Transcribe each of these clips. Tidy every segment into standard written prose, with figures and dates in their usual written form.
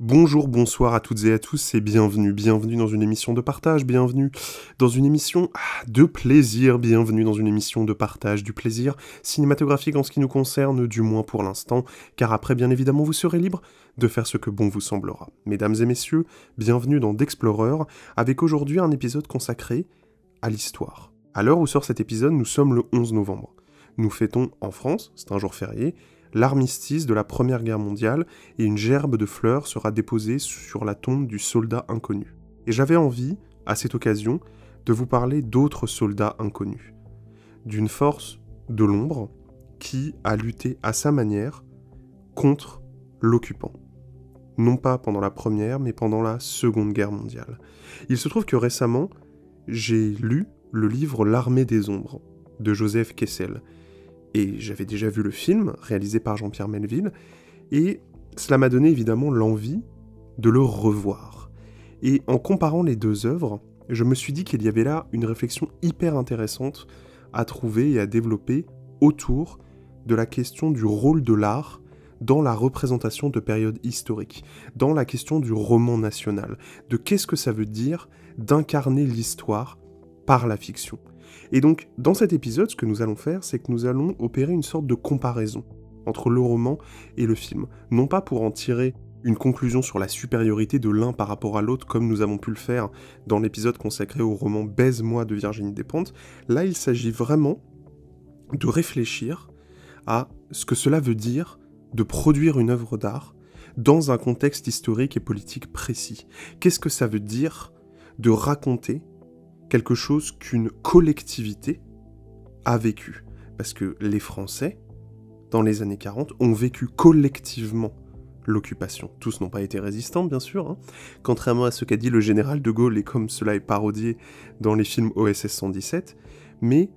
Bonjour, bonsoir à toutes et à tous et bienvenue dans une émission de partage, bienvenue dans une émission de plaisir, bienvenue dans une émission de partage du plaisir cinématographique en ce qui nous concerne, du moins pour l'instant, car après bien évidemment vous serez libre de faire ce que bon vous semblera. Mesdames et messieurs, bienvenue dans d'Explorer, avec aujourd'hui un épisode consacré à l'histoire. À l'heure où sort cet épisode, nous sommes le 11 novembre. Nous fêtons en France, c'est un jour férié, l'armistice de la Première Guerre mondiale et une gerbe de fleurs sera déposée sur la tombe du soldat inconnu. Et j'avais envie, à cette occasion, de vous parler d'autres soldats inconnus. D'une force de l'ombre qui a lutté à sa manière contre l'occupant. Non pas pendant la Première, mais pendant la Seconde Guerre mondiale. Il se trouve que récemment, j'ai lu le livre L'Armée des Ombres, de Joseph Kessel. Et j'avais déjà vu le film, réalisé par Jean-Pierre Melville, et cela m'a donné évidemment l'envie de le revoir. Et en comparant les deux œuvres, je me suis dit qu'il y avait là une réflexion hyper intéressante à trouver et à développer autour de la question du rôle de l'art dans la représentation de périodes historiques, dans la question du roman national, de qu'est-ce que ça veut dire d'incarner l'histoire par la fiction. Et donc, dans cet épisode, ce que nous allons faire, c'est que nous allons opérer une sorte de comparaison entre le roman et le film. Non pas pour en tirer une conclusion sur la supériorité de l'un par rapport à l'autre, comme nous avons pu le faire dans l'épisode consacré au roman Baise-moi de Virginie Despentes. Là, il s'agit vraiment de réfléchir à ce que cela veut dire de produire une œuvre d'art dans un contexte historique et politique précis. Qu'est-ce que ça veut dire de raconter quelque chose qu'une collectivité a vécu. Parce que les Français, dans les années 40, ont vécu collectivement l'occupation. Tous n'ont pas été résistants, bien sûr, hein, contrairement à ce qu'a dit le général de Gaulle, et comme cela est parodié dans les films OSS 117, mais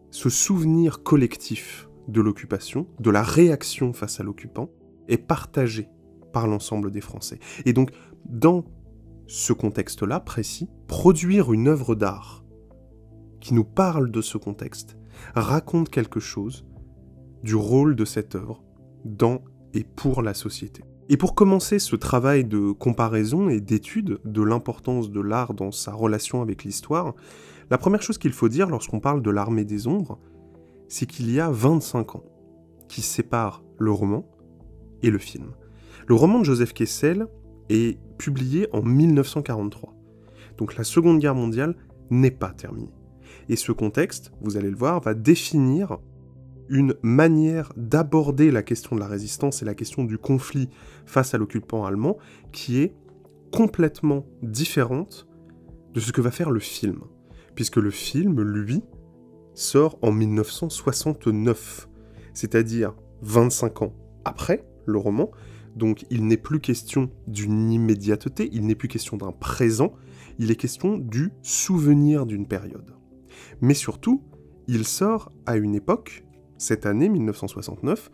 ce souvenir collectif de l'occupation, de la réaction face à l'occupant, est partagé par l'ensemble des Français. Et donc, dans ce contexte-là précis, produire une œuvre d'art qui nous parle de ce contexte, raconte quelque chose du rôle de cette œuvre dans et pour la société. Et pour commencer ce travail de comparaison et d'étude de l'importance de l'art dans sa relation avec l'histoire, la première chose qu'il faut dire lorsqu'on parle de l'Armée des Ombres, c'est qu'il y a 25 ans qui séparent le roman et le film. Le roman de Joseph Kessel est publié en 1943. Donc la Seconde Guerre mondiale n'est pas terminée. Et ce contexte, vous allez le voir, va définir une manière d'aborder la question de la résistance et la question du conflit face à l'occupant allemand qui est complètement différente de ce que va faire le film. Puisque le film, lui, sort en 1969, c'est-à-dire 25 ans après le roman. Donc il n'est plus question d'une immédiateté, il n'est plus question d'un présent, il est question du souvenir d'une période. Mais surtout, il sort à une époque, cette année 1969,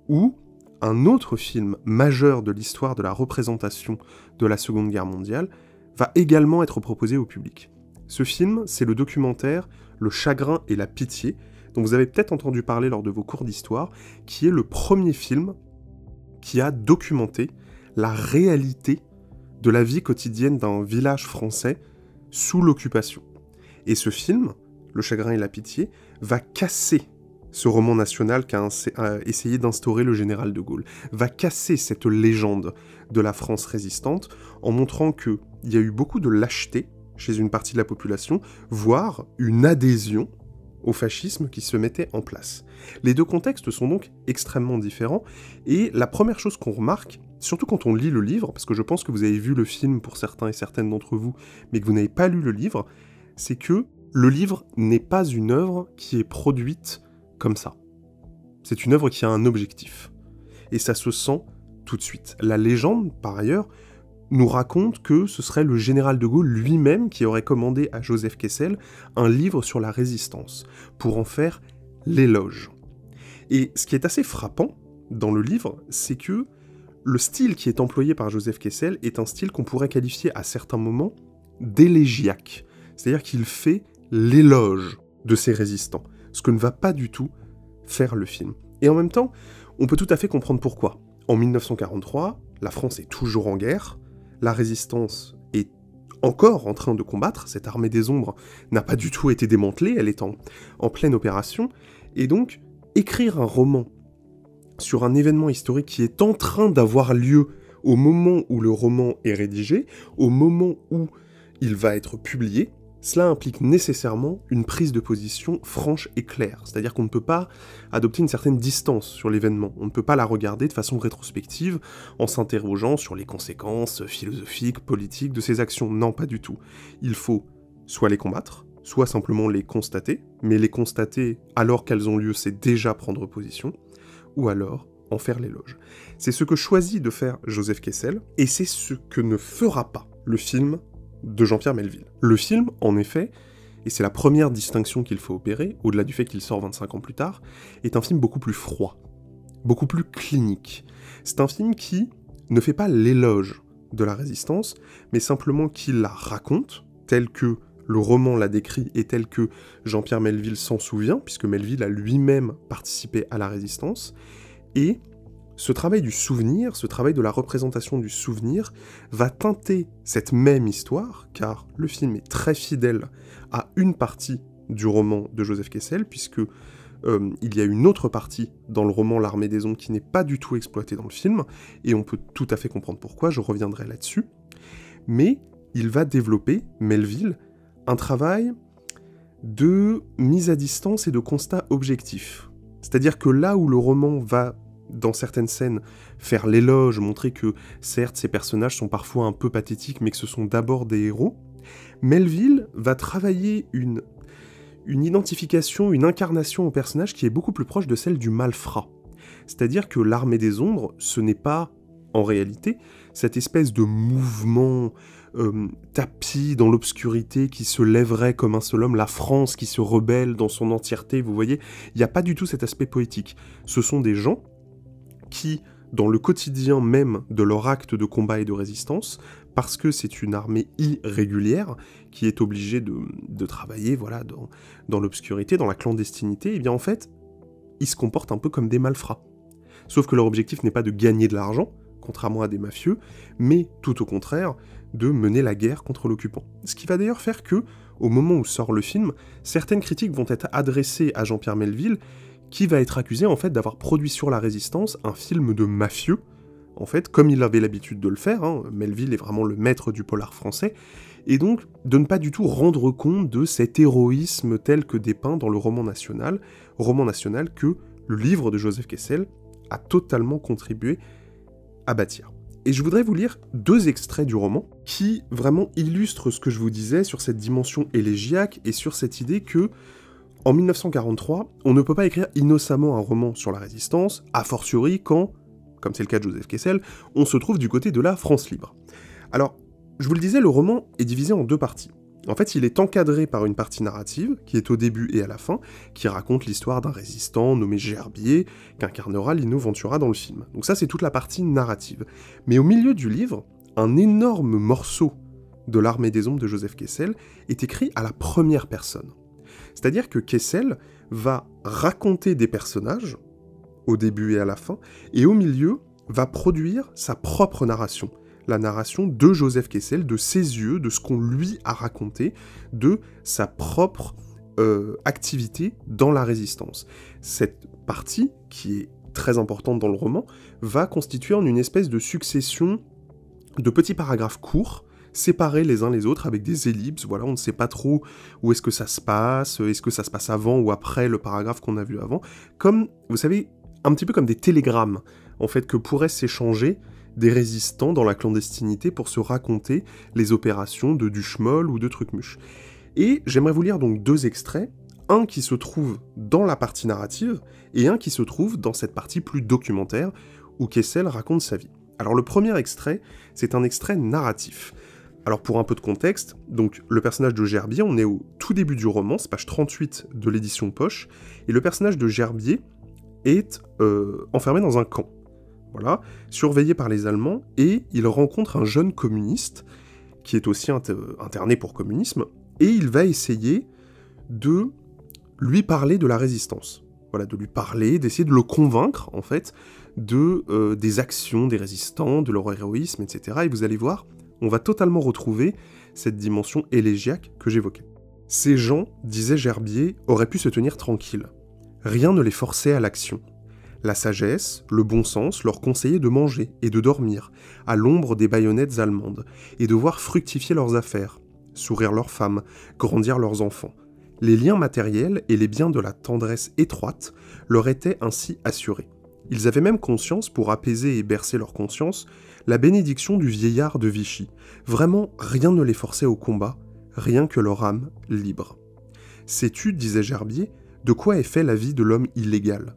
où un autre film majeur de l'histoire de la représentation de la Seconde Guerre mondiale va également être proposé au public. Ce film, c'est le documentaire Le chagrin et la pitié, dont vous avez peut-être entendu parler lors de vos cours d'histoire, qui est le premier film qui a documenté la réalité de la vie quotidienne d'un village français sous l'occupation. Et ce film, Le chagrin et la pitié, va casser ce roman national qu'a essayé d'instaurer le général de Gaulle, va casser cette légende de la France résistante en montrant qu'il y a eu beaucoup de lâcheté chez une partie de la population, voire une adhésion au fascisme qui se mettait en place. Les deux contextes sont donc extrêmement différents, et la première chose qu'on remarque, surtout quand on lit le livre, parce que je pense que vous avez vu le film pour certains et certaines d'entre vous, mais que vous n'avez pas lu le livre, c'est que le livre n'est pas une œuvre qui est produite comme ça. C'est une œuvre qui a un objectif. Et ça se sent tout de suite. La légende, par ailleurs, nous raconte que ce serait le général de Gaulle lui-même qui aurait commandé à Joseph Kessel un livre sur la résistance, pour en faire l'éloge. Et ce qui est assez frappant dans le livre, c'est que le style qui est employé par Joseph Kessel est un style qu'on pourrait qualifier à certains moments d'élégiaque. C'est-à-dire qu'il fait l'éloge de ces résistants, ce que ne va pas du tout faire le film. Et en même temps, on peut tout à fait comprendre pourquoi. En 1943, la France est toujours en guerre, la résistance est encore en train de combattre, cette armée des ombres n'a pas du tout été démantelée, elle est en pleine opération, et donc écrire un roman sur un événement historique qui est en train d'avoir lieu au moment où le roman est rédigé, au moment où il va être publié, cela implique nécessairement une prise de position franche et claire. C'est-à-dire qu'on ne peut pas adopter une certaine distance sur l'événement, on ne peut pas la regarder de façon rétrospective en s'interrogeant sur les conséquences philosophiques, politiques de ces actions. Non, pas du tout. Il faut soit les combattre, soit simplement les constater, mais les constater alors qu'elles ont lieu, c'est déjà prendre position, ou alors en faire l'éloge. C'est ce que choisit de faire Joseph Kessel, et c'est ce que ne fera pas le film de Jean-Pierre Melville. Le film, en effet, et c'est la première distinction qu'il faut opérer, au-delà du fait qu'il sort 25 ans plus tard, est un film beaucoup plus froid, beaucoup plus clinique. C'est un film qui ne fait pas l'éloge de la résistance, mais simplement qui la raconte, tel que le roman l'a décrit et tel que Jean-Pierre Melville s'en souvient, puisque Melville a lui-même participé à la résistance, et ce travail du souvenir, ce travail de la représentation du souvenir, va teinter cette même histoire, car le film est très fidèle à une partie du roman de Joseph Kessel, puisque il y a une autre partie dans le roman L'Armée des Ombres qui n'est pas du tout exploitée dans le film, et on peut tout à fait comprendre pourquoi, je reviendrai là-dessus, mais il va développer, Melville, un travail de mise à distance et de constat objectif. C'est-à-dire que là où le roman va, dans certaines scènes, faire l'éloge, montrer que, certes, ces personnages sont parfois un peu pathétiques, mais que ce sont d'abord des héros, Melville va travailler une identification, une incarnation au personnage qui est beaucoup plus proche de celle du malfrat. C'est-à-dire que l'Armée des Ombres, ce n'est pas, en réalité, cette espèce de mouvement tapis dans l'obscurité qui se lèverait comme un seul homme, la France qui se rebelle dans son entièreté, vous voyez, il n'y a pas du tout cet aspect poétique. Ce sont des gens qui, dans le quotidien même de leur acte de combat et de résistance, parce que c'est une armée irrégulière qui est obligée de travailler voilà, dans l'obscurité, dans la clandestinité, et bien en fait, ils se comportent un peu comme des malfrats. Sauf que leur objectif n'est pas de gagner de l'argent, contrairement à des mafieux, mais tout au contraire, de mener la guerre contre l'occupant. Ce qui va d'ailleurs faire que, au moment où sort le film, certaines critiques vont être adressées à Jean-Pierre Melville, qui va être accusé en fait d'avoir produit sur la résistance un film de mafieux, en fait, comme il avait l'habitude de le faire, hein, Melville est vraiment le maître du polar français, et donc de ne pas du tout rendre compte de cet héroïsme tel que dépeint dans le roman national que le livre de Joseph Kessel a totalement contribué à bâtir. Et je voudrais vous lire 2 extraits du roman qui vraiment illustrent ce que je vous disais sur cette dimension élégiaque et sur cette idée que, en 1943, on ne peut pas écrire innocemment un roman sur la résistance, a fortiori quand, comme c'est le cas de Joseph Kessel, on se trouve du côté de la France libre. Alors, je vous le disais, le roman est divisé en 2 parties. En fait, il est encadré par une partie narrative, qui est au début et à la fin, qui raconte l'histoire d'un résistant nommé Gerbier, qu'incarnera Lino Ventura dans le film. Donc ça, c'est toute la partie narrative. Mais au milieu du livre, un énorme morceau de l'Armée des Ombres de Joseph Kessel est écrit à la première personne. C'est-à-dire que Kessel va raconter des personnages, au début et à la fin, et au milieu, va produire sa propre narration. La narration de Joseph Kessel, de ses yeux, de ce qu'on lui a raconté, de sa propre activité dans la résistance. Cette partie, qui est très importante dans le roman, va constituer en une espèce de succession de petits paragraphes courts, séparés les uns les autres avec des ellipses, voilà, on ne sait pas trop où est-ce que ça se passe avant ou après le paragraphe qu'on a vu avant, comme, vous savez, un petit peu comme des télégrammes, en fait, que pourraient s'échanger des résistants dans la clandestinité pour se raconter les opérations de Duchemol ou de Trucmuche. Et j'aimerais vous lire donc 2 extraits, un qui se trouve dans la partie narrative, et un qui se trouve dans cette partie plus documentaire, où Kessel raconte sa vie. Alors le premier extrait, c'est un extrait narratif. Alors pour un peu de contexte, donc le personnage de Gerbier, on est au tout début du roman, c'est page 38 de l'édition Poche, et le personnage de Gerbier est enfermé dans un camp. Voilà, surveillé par les Allemands, et il rencontre un jeune communiste, qui est aussi interné pour communisme, et il va essayer de lui parler de la résistance. Voilà, de lui parler, d'essayer de le convaincre, en fait, des actions des résistants, de leur héroïsme, etc. Et vous allez voir, on va totalement retrouver cette dimension élégiaque que j'évoquais. Ces gens, disait Gerbier, auraient pu se tenir tranquilles. Rien ne les forçait à l'action. La sagesse, le bon sens leur conseillaient de manger et de dormir, à l'ombre des baïonnettes allemandes, et de voir fructifier leurs affaires, sourire leurs femmes, grandir leurs enfants. Les liens matériels et les biens de la tendresse étroite leur étaient ainsi assurés. Ils avaient même conscience, pour apaiser et bercer leur conscience, la bénédiction du vieillard de Vichy. Vraiment, rien ne les forçait au combat, rien que leur âme libre. Sais-tu, disait Gerbier, de quoi est fait la vie de l'homme illégal,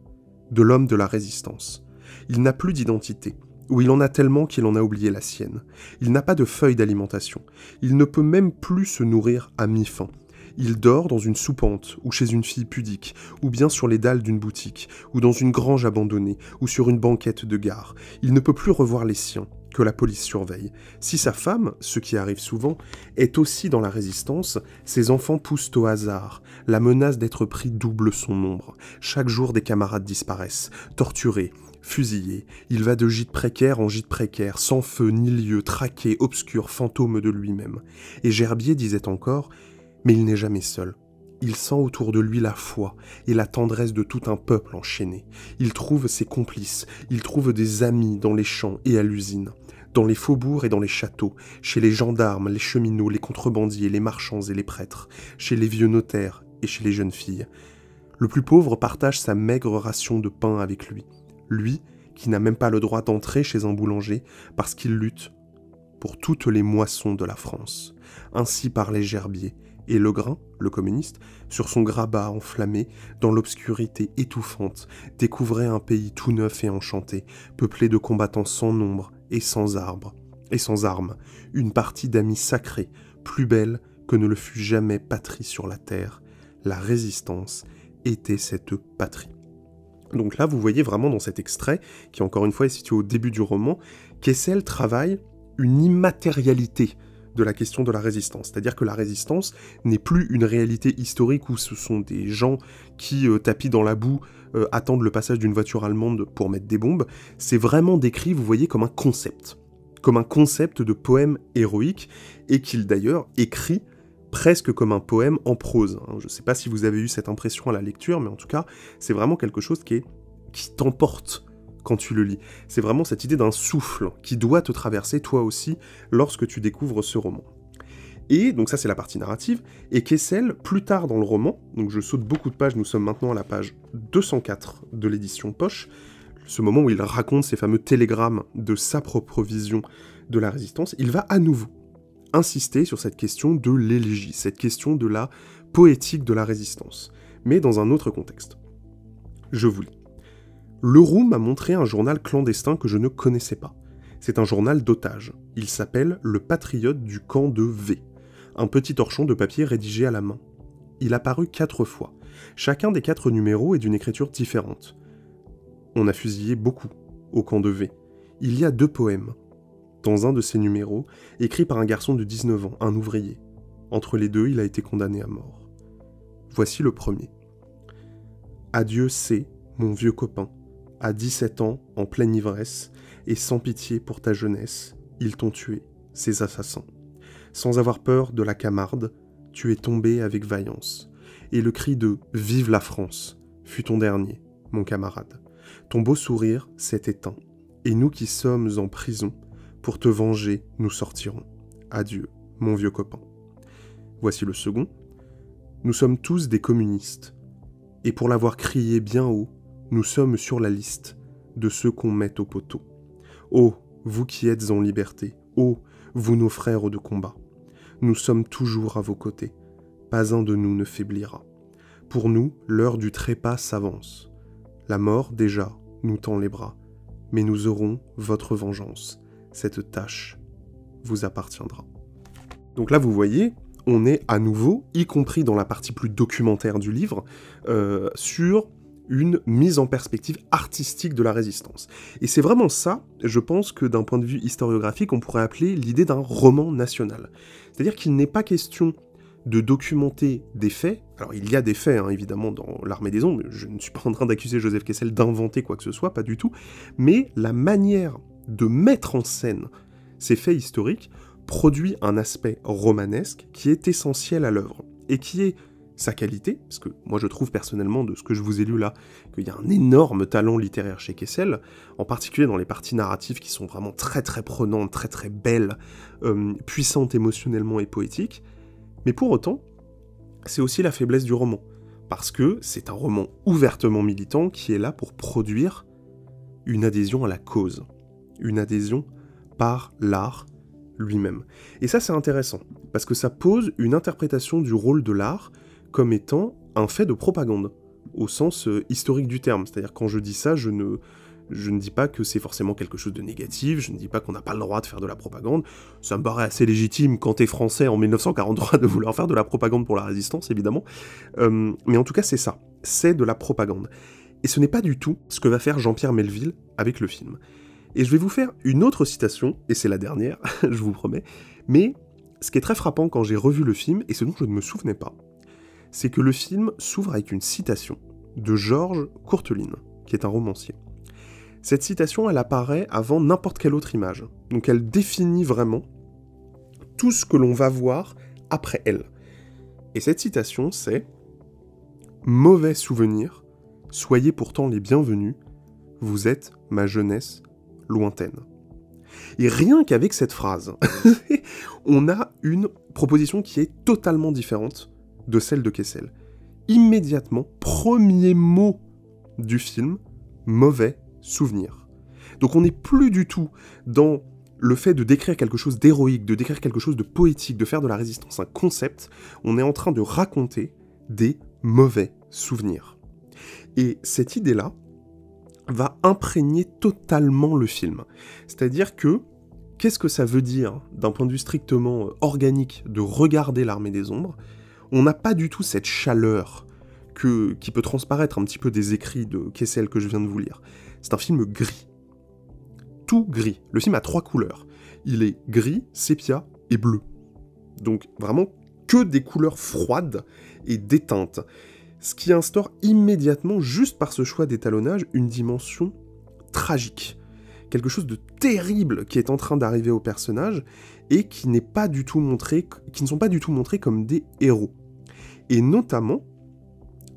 de l'homme de la résistance? Il n'a plus d'identité, ou il en a tellement qu'il en a oublié la sienne. Il n'a pas de feuille d'alimentation. Il ne peut même plus se nourrir à mi-faim. Il dort dans une soupente, ou chez une fille pudique, ou bien sur les dalles d'une boutique, ou dans une grange abandonnée, ou sur une banquette de gare. Il ne peut plus revoir les siens, que la police surveille. Si sa femme, ce qui arrive souvent, est aussi dans la résistance, ses enfants poussent au hasard. La menace d'être pris double son nombre. Chaque jour, des camarades disparaissent, torturés, fusillé, il va de gîte précaire en gîte précaire, sans feu ni lieu, traqué, obscur, fantôme de lui-même. Et Gerbier disait encore, mais il n'est jamais seul. Il sent autour de lui la foi et la tendresse de tout un peuple enchaîné. Il trouve ses complices, il trouve des amis dans les champs et à l'usine, dans les faubourgs et dans les châteaux, chez les gendarmes, les cheminots, les contrebandiers, les marchands et les prêtres, chez les vieux notaires et chez les jeunes filles. Le plus pauvre partage sa maigre ration de pain avec lui. Lui, qui n'a même pas le droit d'entrer chez un boulanger parce qu'il lutte pour toutes les moissons de la France. Ainsi parlait Gerbier, et Legrain, le communiste, sur son grabat enflammé, dans l'obscurité étouffante, découvrait un pays tout neuf et enchanté, peuplé de combattants sans nombre et sans arbres, et sans armes, une partie d'amis sacrés, plus belle que ne le fut jamais patrie sur la terre. La résistance était cette patrie. Donc là, vous voyez vraiment dans cet extrait, qui encore une fois est situé au début du roman, qu'Hessel travaille une immatérialité de la question de la résistance. C'est-à-dire que la résistance n'est plus une réalité historique où ce sont des gens qui, tapis dans la boue, attendent le passage d'une voiture allemande pour mettre des bombes. C'est vraiment décrit, vous voyez, comme un concept de poème héroïque, et qu'il d'ailleurs écrit presque comme un poème en prose. Je ne sais pas si vous avez eu cette impression à la lecture, mais en tout cas, c'est vraiment quelque chose qui t'emporte quand tu le lis. C'est vraiment cette idée d'un souffle qui doit te traverser toi aussi lorsque tu découvres ce roman. Et donc ça c'est la partie narrative, et qu'Hessel, plus tard dans le roman, donc je saute beaucoup de pages, nous sommes maintenant à la page 204 de l'édition Poche, ce moment où il raconte ces fameux télégrammes de sa propre vision de la résistance, il va à nouveau insister sur cette question de l'élégie, cette question de la poétique de la résistance, mais dans un autre contexte. Je vous lis. Leroux m'a montré un journal clandestin que je ne connaissais pas. C'est un journal d'otages. Il s'appelle Le Patriote du camp de V. Un petit torchon de papier rédigé à la main. Il a paru 4 fois. Chacun des 4 numéros est d'une écriture différente. On a fusillé beaucoup au camp de V. Il y a 2 poèmes. Dans un de ces numéros, écrit par un garçon de 19 ans, un ouvrier. Entre les deux, il a été condamné à mort. Voici le premier. Adieu C, mon vieux copain. À 17 ans, en pleine ivresse, et sans pitié pour ta jeunesse, ils t'ont tué, ces assassins. Sans avoir peur de la Camarde, tu es tombé avec vaillance. Et le cri de « Vive la France » fut ton dernier, mon camarade. Ton beau sourire s'est éteint, et nous qui sommes en prison, pour te venger, nous sortirons. Adieu, mon vieux copain. Voici le second. Nous sommes tous des communistes, et pour l'avoir crié bien haut, nous sommes sur la liste de ceux qu'on met au poteau. Oh, vous qui êtes en liberté, oh, vous nos frères de combat, nous sommes toujours à vos côtés, pas un de nous ne faiblira. Pour nous, l'heure du trépas s'avance. La mort, déjà, nous tend les bras, mais nous aurons votre vengeance. Cette tâche vous appartiendra. Donc là, vous voyez, on est à nouveau, y compris dans la partie plus documentaire du livre, sur une mise en perspective artistique de la résistance. Et c'est vraiment ça, je pense que d'un point de vue historiographique, on pourrait appeler l'idée d'un roman national. C'est-à-dire qu'il n'est pas question de documenter des faits. Alors il y a des faits, hein, évidemment, dans l'Armée des Ombres, je ne suis pas en train d'accuser Joseph Kessel d'inventer quoi que ce soit, pas du tout, mais la manière de mettre en scène ces faits historiques produit un aspect romanesque qui est essentiel à l'œuvre, et qui est sa qualité, parce que moi je trouve personnellement, de ce que je vous ai lu là, qu'il y a un énorme talent littéraire chez Kessel, en particulier dans les parties narratives qui sont vraiment très très prenantes, très très belles, puissantes émotionnellement et poétiques, mais pour autant, c'est aussi la faiblesse du roman, parce que c'est un roman ouvertement militant qui est là pour produire une adhésion à la cause, une adhésion par l'art lui-même. Et ça c'est intéressant, parce que ça pose une interprétation du rôle de l'art comme étant un fait de propagande, au sens historique du terme. C'est-à-dire quand je dis ça, je ne dis pas que c'est forcément quelque chose de négatif, je ne dis pas qu'on n'a pas le droit de faire de la propagande, ça me paraît assez légitime quand t'es français en 1943 de vouloir faire de la propagande pour la résistance, évidemment, mais en tout cas c'est ça, c'est de la propagande. Et ce n'est pas du tout ce que va faire Jean-Pierre Melville avec le film. Et je vais vous faire une autre citation, et c'est la dernière, je vous promets, mais ce qui est très frappant quand j'ai revu le film, et ce dont je ne me souvenais pas, c'est que le film s'ouvre avec une citation de Georges Courteline, qui est un romancier. Cette citation, elle apparaît avant n'importe quelle autre image, donc elle définit vraiment tout ce que l'on va voir après elle. Et cette citation, c'est « Mauvais souvenir, soyez pourtant les bienvenus, vous êtes ma jeunesse lointaine. » Et rien qu'avec cette phrase, on a une proposition qui est totalement différente de celle de Kessel. Immédiatement, premier mot du film, mauvais souvenir. Donc on n'est plus du tout dans le fait de décrire quelque chose d'héroïque, de décrire quelque chose de poétique, de faire de la résistance un concept, on est en train de raconter des mauvais souvenirs. Et cette idée-là va imprégner totalement le film. C'est-à-dire que, qu'est-ce que ça veut dire, d'un point de vue strictement organique, de regarder l'Armée des Ombres ? On n'a pas du tout cette chaleur qui peut transparaître un petit peu des écrits de Kessel que je viens de vous lire. C'est un film gris. Tout gris. Le film a 3 couleurs. Il est gris, sépia et bleu. Donc vraiment que des couleurs froides et déteintes. Ce qui instaure immédiatement, juste par ce choix d'étalonnage, une dimension tragique. Quelque chose de terrible qui est en train d'arriver au personnage et qui ne sont pas du tout montrés comme des héros. Et notamment,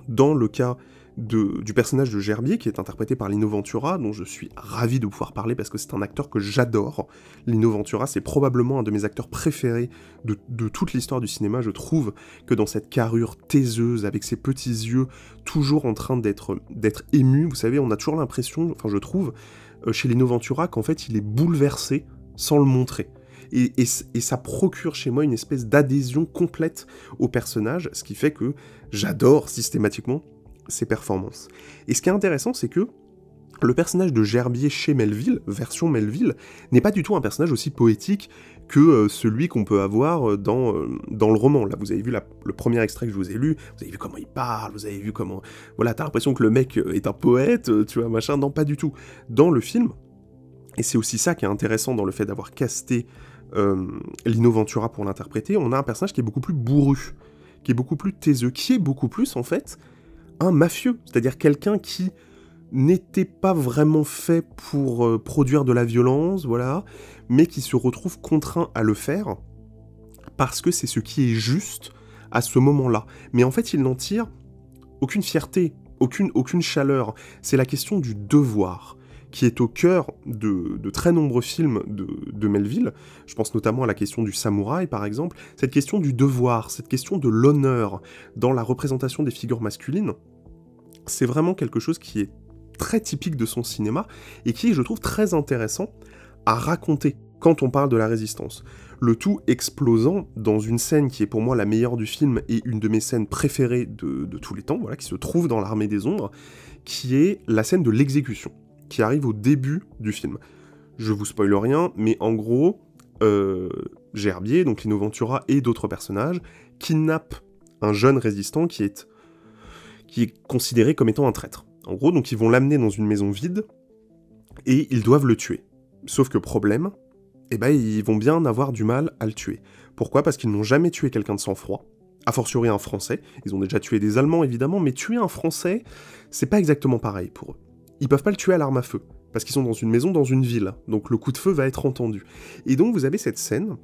dans le cas du personnage de Gerbier, qui est interprété par Lino Ventura, dont je suis ravi de pouvoir parler parce que c'est un acteur que j'adore. Lino Ventura, c'est probablement un de mes acteurs préférés de toute l'histoire du cinéma. Je trouve que dans cette carrure taiseuse, avec ses petits yeux, toujours en train d'être ému, vous savez, on a toujours l'impression, enfin je trouve, chez Lino Ventura, qu'en fait il est bouleversé sans le montrer. Et ça procure chez moi une espèce d'adhésion complète au personnage, ce qui fait que j'adore systématiquement ses performances. Et ce qui est intéressant, c'est que le personnage de Gerbier chez Melville, version Melville, n'est pas du tout un personnage aussi poétique que celui qu'on peut avoir dans le roman. Là, vous avez vu le premier extrait que je vous ai lu, vous avez vu comment il parle, vous avez vu comment... Voilà, t'as l'impression que le mec est un poète, tu vois, machin. Non, pas du tout. Dans le film, et c'est aussi ça qui est intéressant dans le fait d'avoir casté Lino Ventura pour l'interpréter, on a un personnage qui est beaucoup plus bourru, qui est beaucoup plus taiseux, qui est beaucoup plus, en fait, un mafieux, c'est-à-dire quelqu'un qui n'était pas vraiment fait pour produire de la violence, voilà, mais qui se retrouve contraint à le faire, parce que c'est ce qui est juste à ce moment-là. Mais en fait, il n'en tire aucune fierté, aucune chaleur. C'est la question du devoir, qui est au cœur de très nombreux films de Melville. Je pense notamment à la question du samouraï, par exemple. Cette question du devoir, cette question de l'honneur dans la représentation des figures masculines, c'est vraiment quelque chose qui est très typique de son cinéma, et qui est, je trouve, très intéressant à raconter quand on parle de la résistance. Le tout explosant dans une scène qui est pour moi la meilleure du film, et une de mes scènes préférées de tous les temps, voilà, qui se trouve dans l'Armée des Ombres, qui est la scène de l'exécution, qui arrive au début du film. Je vous spoile rien, mais en gros, Gerbier, donc Lino Ventura et d'autres personnages, kidnappent un jeune résistant qui est considéré comme étant un traître. En gros, donc ils vont l'amener dans une maison vide, et ils doivent le tuer. Sauf que problème, ils vont bien avoir du mal à le tuer. Pourquoi ? Parce qu'ils n'ont jamais tué quelqu'un de sang-froid, a fortiori un Français, ils ont déjà tué des Allemands évidemment, mais tuer un Français, c'est pas exactement pareil pour eux. Ils peuvent pas le tuer à l'arme à feu, parce qu'ils sont dans une maison, dans une ville, donc le coup de feu va être entendu. Et donc vous avez cette scène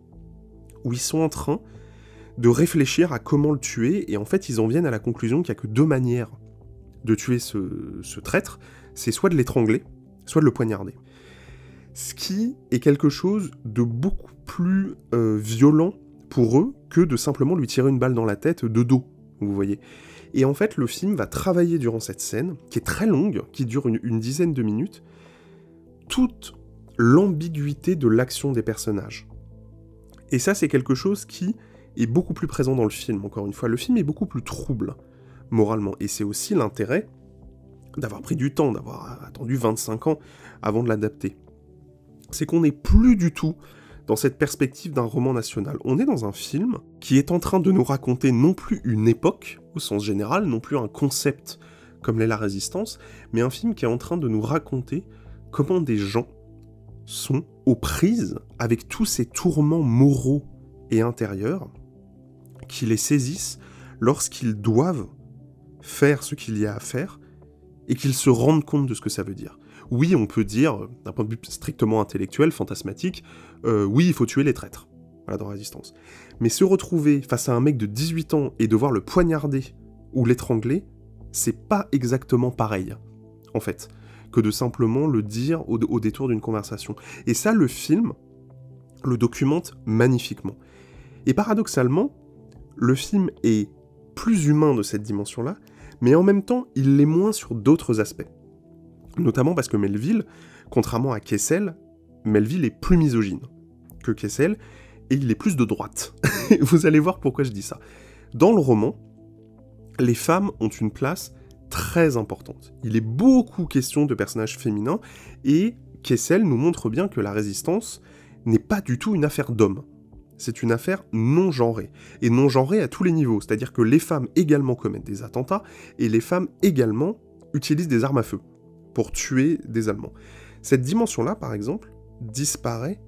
où ils sont en train de réfléchir à comment le tuer, et en fait ils en viennent à la conclusion qu'il n'y a que deux manières de tuer ce traître, c'est soit de l'étrangler, soit de le poignarder. Ce qui est quelque chose de beaucoup plus violent pour eux que de simplement lui tirer une balle dans la tête de dos, vous voyez. Et en fait, le film va travailler durant cette scène, qui est très longue, qui dure une dizaine de minutes, toute l'ambiguïté de l'action des personnages. Et ça, c'est quelque chose qui est beaucoup plus présent dans le film, encore une fois. Le film est beaucoup plus trouble, moralement. Et c'est aussi l'intérêt d'avoir pris du temps, d'avoir attendu 25 ans avant de l'adapter. C'est qu'on n'est plus du tout dans cette perspective d'un roman national. On est dans un film qui est en train de nous raconter non plus une époque, au sens général, non plus un concept comme l'est la Résistance, mais un film qui est en train de nous raconter comment des gens sont aux prises avec tous ces tourments moraux et intérieurs qui les saisissent lorsqu'ils doivent faire ce qu'il y a à faire et qu'ils se rendent compte de ce que ça veut dire. Oui, on peut dire, d'un point de vue strictement intellectuel, fantasmatique, oui, il faut tuer les traîtres, voilà, dans Résistance. Mais se retrouver face à un mec de 18 ans et devoir le poignarder ou l'étrangler, c'est pas exactement pareil, en fait, que de simplement le dire au détour d'une conversation. Et ça, le film le documente magnifiquement. Et paradoxalement, le film est plus humain de cette dimension-là, mais en même temps, il l'est moins sur d'autres aspects. Notamment parce que Melville, contrairement à Kessel, Melville est plus misogyne que Kessel, et il est plus de droite. Vous allez voir pourquoi je dis ça. Dans le roman, les femmes ont une place très importante. Il est beaucoup question de personnages féminins, et Kessel nous montre bien que la Résistance n'est pas du tout une affaire d'hommes. C'est une affaire non-genrée, et non-genrée à tous les niveaux, c'est-à-dire que les femmes également commettent des attentats, et les femmes également utilisent des armes à feu pour tuer des Allemands. Cette dimension-là, par exemple, disparaît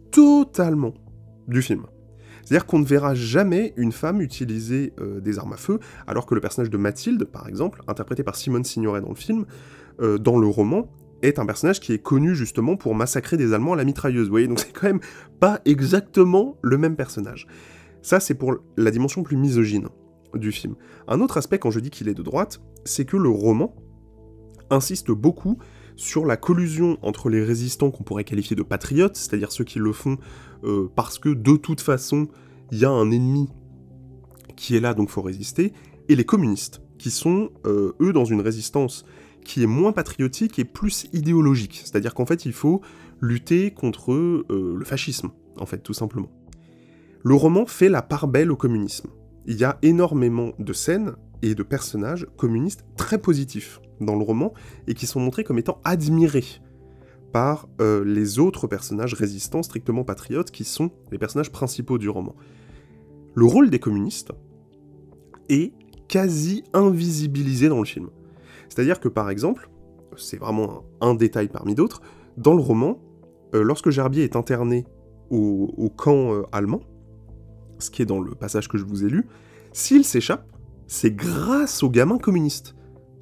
totalement du film. C'est-à-dire qu'on ne verra jamais une femme utiliser des armes à feu, alors que le personnage de Mathilde, par exemple, interprété par Simone Signoret dans le film, dans le roman, est un personnage qui est connu justement pour massacrer des Allemands à la mitrailleuse, vous voyez, donc c'est quand même pas exactement le même personnage. Ça, c'est pour la dimension plus misogyne du film. Un autre aspect, quand je dis qu'il est de droite, c'est que le roman insiste beaucoup sur la collusion entre les résistants qu'on pourrait qualifier de patriotes, c'est-à-dire ceux qui le font parce que de toute façon, il y a un ennemi qui est là, donc faut résister, et les communistes, qui sont, eux, dans une résistance qui est moins patriotique et plus idéologique, c'est-à-dire qu'en fait, il faut lutter contre le fascisme, en fait, tout simplement. Le roman fait la part belle au communisme. Il y a énormément de scènes et de personnages communistes très positifs dans le roman, et qui sont montrés comme étant admirés par les autres personnages résistants strictement patriotes, qui sont les personnages principaux du roman. Le rôle des communistes est quasi invisibilisé dans le film. C'est-à-dire que, par exemple, c'est vraiment un détail parmi d'autres, dans le roman, lorsque Gerbier est interné au camp allemand, ce qui est dans le passage que je vous ai lu, s'il s'échappe, c'est grâce aux gamins communistes,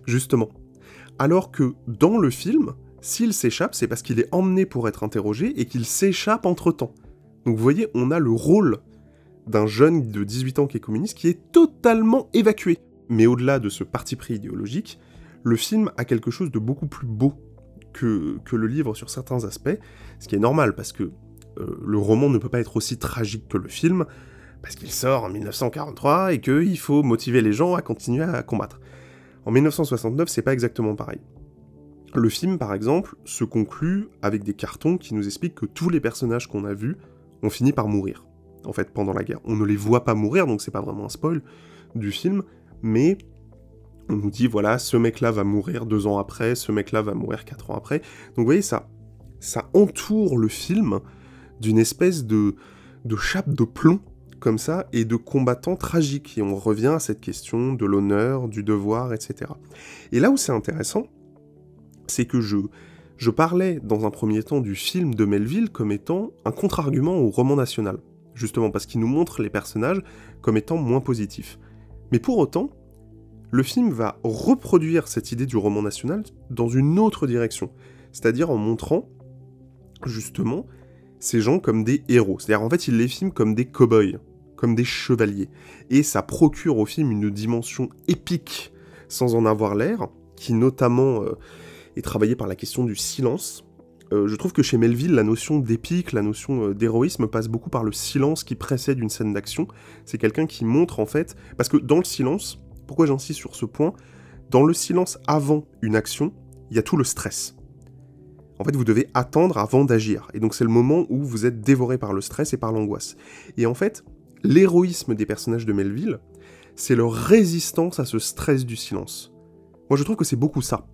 justement. Alors que, dans le film, s'il s'échappe, c'est parce qu'il est emmené pour être interrogé et qu'il s'échappe entre-temps. Donc vous voyez, on a le rôle d'un jeune de 18 ans qui est communiste qui est totalement évacué. Mais au-delà de ce parti pris idéologique, le film a quelque chose de beaucoup plus beau que le livre sur certains aspects, ce qui est normal, parce que le roman ne peut pas être aussi tragique que le film, parce qu'il sort en 1943 et qu'il faut motiver les gens à continuer à combattre. En 1969, c'est pas exactement pareil. Le film, par exemple, se conclut avec des cartons qui nous expliquent que tous les personnages qu'on a vus ont fini par mourir, en fait, pendant la guerre. On ne les voit pas mourir, donc c'est pas vraiment un spoil du film, mais on nous dit, voilà, ce mec-là va mourir 2 ans après, ce mec-là va mourir 4 ans après. Donc vous voyez, ça entoure le film d'une espèce de chape de plomb, comme ça, et de combattants tragiques. Et on revient à cette question de l'honneur, du devoir, etc. Et là où c'est intéressant, c'est que je parlais dans un premier temps du film de Melville comme étant un contre-argument au roman national. justement parce qu'il nous montre les personnages comme étant moins positifs. Mais pour autant, le film va reproduire cette idée du roman national dans une autre direction, c'est-à-dire en montrant, justement, ces gens comme des héros. C'est-à-dire, en fait, il les filme comme des cow-boys, comme des chevaliers. Et ça procure au film une dimension épique, sans en avoir l'air, qui notamment est travaillée par la question du silence. Je trouve que chez Melville, la notion d'épique, la notion d'héroïsme passe beaucoup par le silence qui précède une scène d'action. C'est quelqu'un qui montre, en fait... Parce que dans le silence, pourquoi j'insiste sur ce point, dans le silence avant une action, il y a tout le stress. En fait, vous devez attendre avant d'agir. Et donc c'est le moment où vous êtes dévoré par le stress et par l'angoisse. Et en fait, l'héroïsme des personnages de Melville, c'est leur résistance à ce stress du silence. Moi, je trouve que c'est beaucoup ça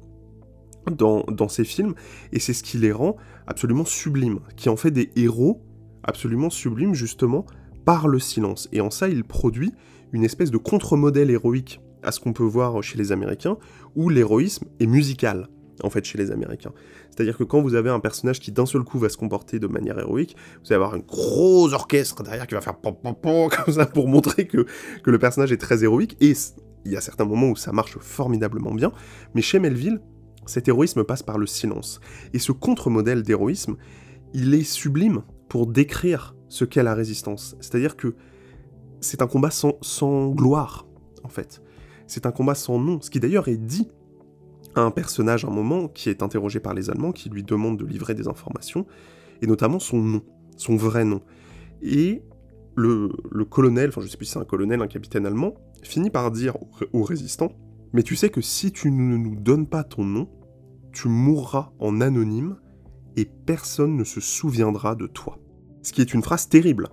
dans ces films, et c'est ce qui les rend absolument sublimes, qui en fait des héros absolument sublimes, justement, par le silence. Et en ça, il produit une espèce de contre-modèle héroïque à ce qu'on peut voir chez les Américains, où l'héroïsme est musical, en fait, chez les Américains. C'est-à-dire que quand vous avez un personnage qui d'un seul coup va se comporter de manière héroïque, vous allez avoir un gros orchestre derrière qui va faire pom pom pom comme ça pour montrer que le personnage est très héroïque, et il y a certains moments où ça marche formidablement bien, mais chez Melville, cet héroïsme passe par le silence. Et ce contre-modèle d'héroïsme, il est sublime pour décrire ce qu'est la résistance. C'est-à-dire que c'est un combat sans gloire, en fait. C'est un combat sans nom, ce qui d'ailleurs est dit à un personnage à un moment qui est interrogé par les Allemands, qui lui demande de livrer des informations, et notamment son nom, son vrai nom. Et le colonel, enfin je sais plus si c'est un colonel, un capitaine allemand, finit par dire aux résistants, « Mais tu sais que si tu ne nous donnes pas ton nom, tu mourras en anonyme, et personne ne se souviendra de toi. » Ce qui est une phrase terrible,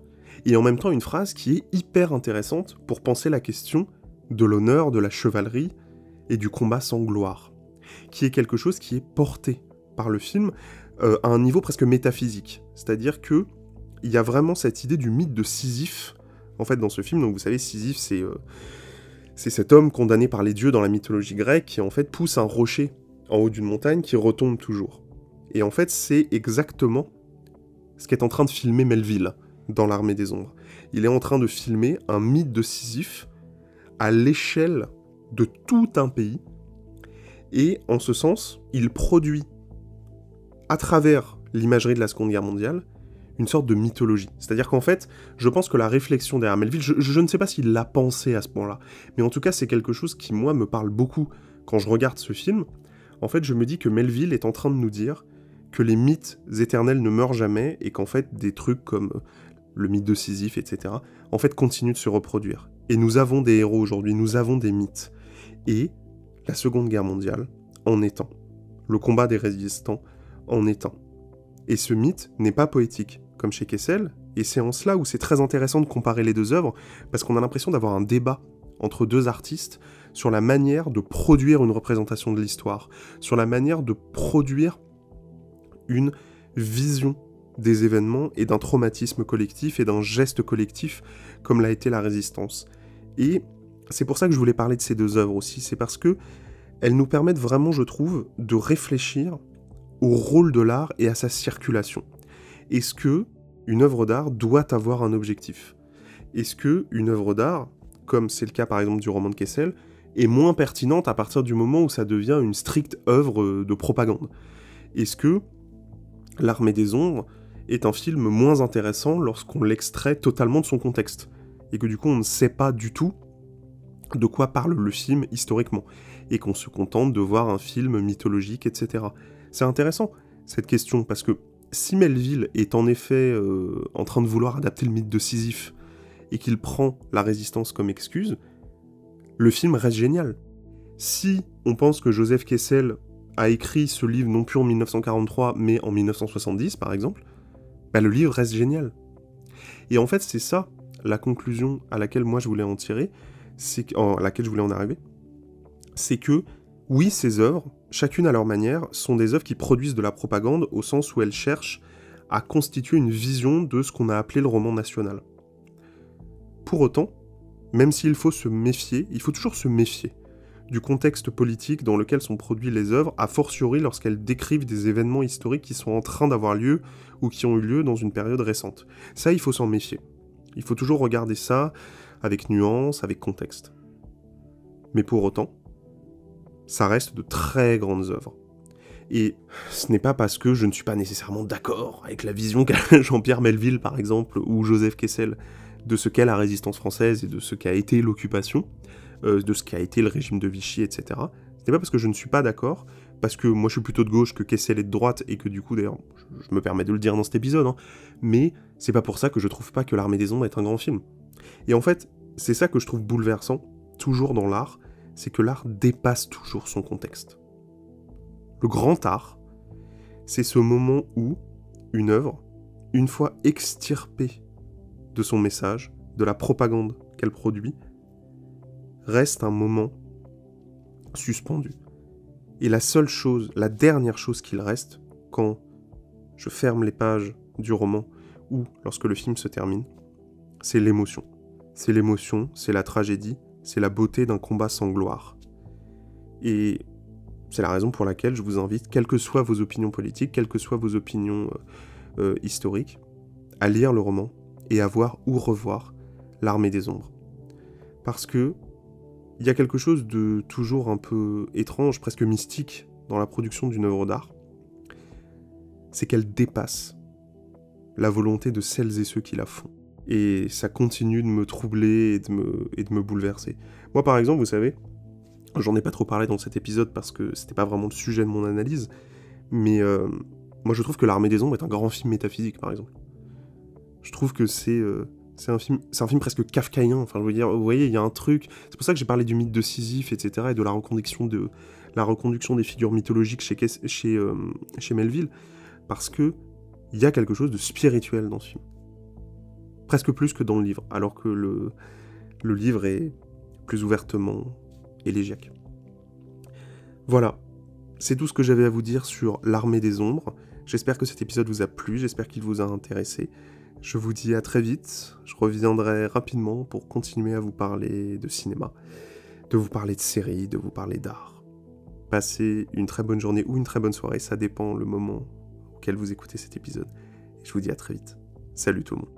et en même temps une phrase qui est hyper intéressante pour penser la question de l'honneur, de la chevalerie, et du combat sans gloire, qui est quelque chose qui est porté par le film à un niveau presque métaphysique. C'est-à-dire que il y a vraiment cette idée du mythe de Sisyphe, en fait, dans ce film. Donc vous savez, Sisyphe, c'est cet homme condamné par les dieux dans la mythologie grecque qui, en fait, pousse un rocher en haut d'une montagne qui retombe toujours. Et en fait, c'est exactement ce qu'est en train de filmer Melville dans l'Armée des Ombres. Il est en train de filmer un mythe de Sisyphe à l'échelle de tout un pays, et en ce sens, il produit, à travers l'imagerie de la Seconde Guerre mondiale, une sorte de mythologie. C'est-à-dire qu'en fait, je pense que la réflexion derrière Melville, je ne sais pas s'il l'a pensé à ce point-là, mais en tout cas, c'est quelque chose qui, moi, me parle beaucoup quand je regarde ce film. En fait, je me dis que Melville est en train de nous dire que les mythes éternels ne meurent jamais, et qu'en fait, des trucs comme le mythe de Sisyphe, etc., en fait, continuent de se reproduire. Et nous avons des héros aujourd'hui, nous avons des mythes. Et la Seconde Guerre mondiale en est un. Le combat des résistants en est un. Et ce mythe n'est pas poétique, comme chez Kessel, et c'est en cela où c'est très intéressant de comparer les deux œuvres, parce qu'on a l'impression d'avoir un débat entre deux artistes sur la manière de produire une représentation de l'histoire, sur la manière de produire une vision des événements et d'un traumatisme collectif et d'un geste collectif comme l'a été la Résistance. Et c'est pour ça que je voulais parler de ces deux œuvres aussi, c'est parce que elles nous permettent vraiment, je trouve, de réfléchir au rôle de l'art et à sa circulation. Est-ce que une œuvre d'art doit avoir un objectif ? Est-ce que une œuvre d'art, comme c'est le cas par exemple du roman de Kessel, est moins pertinente à partir du moment où ça devient une stricte œuvre de propagande ? Est-ce que L'Armée des Ombres est un film moins intéressant lorsqu'on l'extrait totalement de son contexte, et que du coup on ne sait pas du tout de quoi parle le film historiquement, et qu'on se contente de voir un film mythologique, etc. C'est intéressant, cette question, parce que si Melville est en effet en train de vouloir adapter le mythe de Sisyphe, et qu'il prend la Résistance comme excuse, le film reste génial. Si on pense que Joseph Kessel a écrit ce livre non plus en 1943, mais en 1970, par exemple, bah le livre reste génial. Et en fait, c'est ça, la conclusion à laquelle moi je voulais en tirer, à laquelle je voulais en arriver, c'est que, oui, ces œuvres, chacune à leur manière, sont des œuvres qui produisent de la propagande au sens où elles cherchent à constituer une vision de ce qu'on a appelé le roman national. Pour autant, même s'il faut se méfier, il faut toujours se méfier du contexte politique dans lequel sont produites les œuvres, a fortiori lorsqu'elles décrivent des événements historiques qui sont en train d'avoir lieu ou qui ont eu lieu dans une période récente. Ça, il faut s'en méfier. Il faut toujours regarder ça avec nuance, avec contexte. Mais pour autant, ça reste de très grandes œuvres. Et ce n'est pas parce que je ne suis pas nécessairement d'accord avec la vision qu'a Jean-Pierre Melville, par exemple, ou Joseph Kessel, de ce qu'est la résistance française et de ce qu'a été l'occupation, de ce qu'a été le régime de Vichy, etc. Ce n'est pas parce que je ne suis pas d'accord, parce que moi je suis plutôt de gauche, que Kessel est de droite, et que du coup, d'ailleurs, je me permets de le dire dans cet épisode, hein, mais c'est pas pour ça que je trouve pas que L'Armée des Ombres est un grand film. Et en fait, c'est ça que je trouve bouleversant, toujours dans l'art, c'est que l'art dépasse toujours son contexte. Le grand art, c'est ce moment où une œuvre, une fois extirpée de son message, de la propagande qu'elle produit, reste un moment suspendu. Et la seule chose, la dernière chose qu'il reste, quand je ferme les pages du roman, ou lorsque le film se termine, c'est l'émotion. C'est l'émotion, c'est la tragédie, c'est la beauté d'un combat sans gloire. Et c'est la raison pour laquelle je vous invite, quelles que soient vos opinions politiques, quelles que soient vos opinions historiques, à lire le roman et à voir ou revoir L'Armée des Ombres. Parce que il y a quelque chose de toujours un peu étrange, presque mystique, dans la production d'une œuvre d'art. C'est qu'elle dépasse la volonté de celles et ceux qui la font. Et ça continue de me troubler et de me bouleverser. Moi, par exemple, vous savez, j'en ai pas trop parlé dans cet épisode parce que c'était pas vraiment le sujet de mon analyse, mais moi je trouve que L'Armée des Ombres est un grand film métaphysique, par exemple. Je trouve que c'est un film presque kafkaïen, enfin je veux dire, vous voyez, il y a un truc, c'est pour ça que j'ai parlé du mythe de Sisyphe, etc., et de la reconduction des figures mythologiques chez Melville, parce que il y a quelque chose de spirituel dans ce film. Presque plus que dans le livre, alors que le livre est plus ouvertement élégiaque. Voilà, c'est tout ce que j'avais à vous dire sur L'Armée des Ombres. J'espère que cet épisode vous a plu, j'espère qu'il vous a intéressé. Je vous dis à très vite, je reviendrai rapidement pour continuer à vous parler de cinéma, de vous parler de séries, de vous parler d'art. Passez une très bonne journée ou une très bonne soirée, ça dépend le moment auquel vous écoutez cet épisode. Et je vous dis à très vite. Salut tout le monde.